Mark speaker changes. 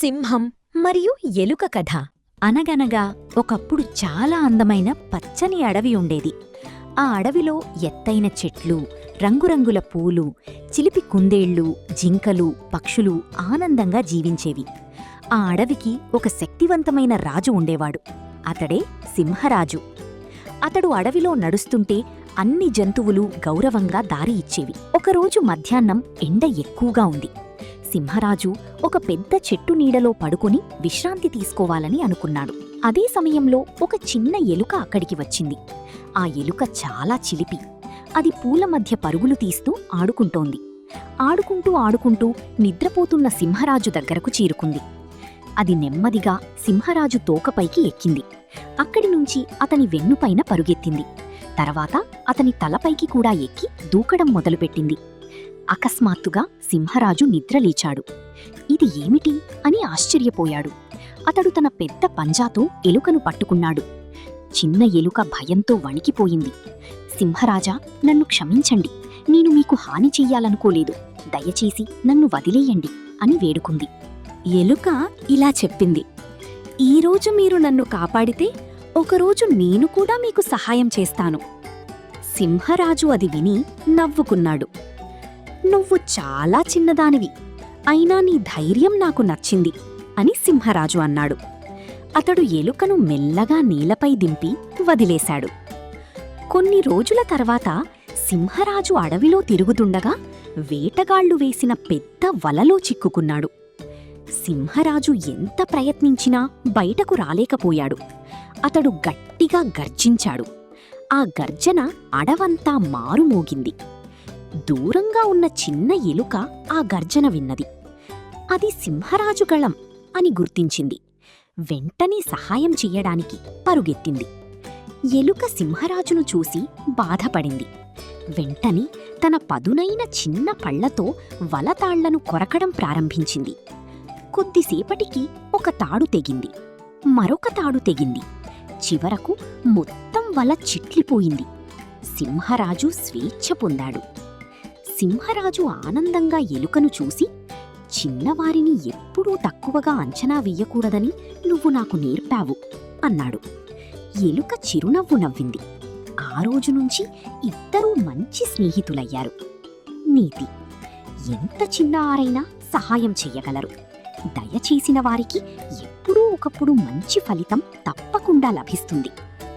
Speaker 1: సింహం మరియు ఎలుక కథ. అనగనగా ఒకప్పుడు చాలా అందమైన పచ్చని అడవి ఉండేది. ఆ అడవిలో ఎత్తైన చెట్లు, రంగురంగుల పూలు, చిలిపి కుందేళ్లు, జింకలు, పక్షులు ఆనందంగా జీవించేవి. ఆ అడవికి ఒక శక్తివంతమైన రాజు ఉండేవాడు. అతడే సింహరాజు. అతడు అడవిలో నడుస్తుంటే అన్ని జంతువులు గౌరవంగా దారి ఇచ్చేవి. ఒకరోజు మధ్యాహ్నం ఎండ ఎక్కువగా ఉంది. సింహరాజు ఒక పెద్ద చెట్టు నీడలో పడుకుని విశ్రాంతి తీసుకోవాలని అనుకున్నాడు. అదే సమయంలో ఒక చిన్న ఎలుక అక్కడికి వచ్చింది. ఆ ఎలుక చాలా చిలిపి. అది పూల మధ్య పరుగులు తీస్తూ ఆడుకుంటోంది. ఆడుకుంటూ నిద్రపోతున్న సింహరాజు దగ్గరకు చేరుకుంది. అది నెమ్మదిగా సింహరాజు తోకపైకి ఎక్కింది. అక్కడి నుంచి అతని వెన్నుపైన పరుగెత్తింది. తర్వాత అతని తలపైకి కూడా ఎక్కి దూకడం మొదలుపెట్టింది. అకస్మాత్తుగా సింహరాజు నిద్రలేచాడు. ఇది ఏమిటి అని ఆశ్చర్యపోయాడు. అతడు తన పెద్ద పంజాతో ఎలుకను పట్టుకున్నాడు. చిన్న ఎలుక భయంతో వణికిపోయింది. సింహరాజా, నన్ను క్షమించండి. నేను మీకు హాని చెయ్యాలనుకోలేదు. దయచేసి నన్ను వదిలేయండి అని వేడుకుంది. ఎలుక ఇలా చెప్పింది, ఈరోజు మీరు నన్ను కాపాడితే ఒకరోజు నేను కూడా మీకు సహాయం చేస్తాను. సింహరాజు అది విని నవ్వుకున్నాడు. నువ్వు చాలా చిన్నదానివి, అయినా నీ ధైర్యం నాకు నచ్చింది అని సింహరాజు అన్నాడు. అతడు ఎలుకను మెల్లగా నేలపై దింపి వదిలేశాడు. కొన్ని రోజుల తర్వాత సింహరాజు అడవిలో తిరుగుతుండగా వేటగాళ్లు వేసిన పెద్ద వలలో చిక్కుకున్నాడు. సింహరాజు ఎంత ప్రయత్నించినా బయటకు రాలేకపోయాడు. అతడు గట్టిగా గర్జించాడు. ఆ గర్జన అడవంతా మారుమోగింది. దూరంగా ఉన్న చిన్న ఎలుక ఆ గర్జన విన్నది. అది సింహరాజు గళం అని గుర్తించింది. వెంటనే సహాయం చెయ్యడానికి పరుగెత్తింది. ఎలుక సింహరాజును చూసి బాధపడింది. వెంటనే తన పదునైన చిన్న పళ్లతో వలతాళ్లను కొరకడం ప్రారంభించింది. కొద్దిసేపటికి ఒక తాడు తెగింది. మరొక తాడు తెగింది. చివరకు మొత్తం వల చిట్లిపోయింది. సింహరాజు స్వేచ్ఛ పొందాడు. సింహరాజు ఆనందంగా ఎలుకను చూసి, చిన్నవారిని ఎప్పుడూ తక్కువగా అంచనా వెయ్యకూడదని నువ్వు నాకు నేర్పావు అన్నాడు. ఎలుక చిరునవ్వు నవ్వింది. ఆ రోజునుంచి ఇద్దరూ మంచి స్నేహితులయ్యారు. నీతి: ఎంత చిన్న ఆరైనా సహాయం చెయ్యగలరు. దయచేసిన వారికి ఎప్పుడూ ఒకప్పుడు మంచి ఫలితం తప్పకుండా లభిస్తుంది.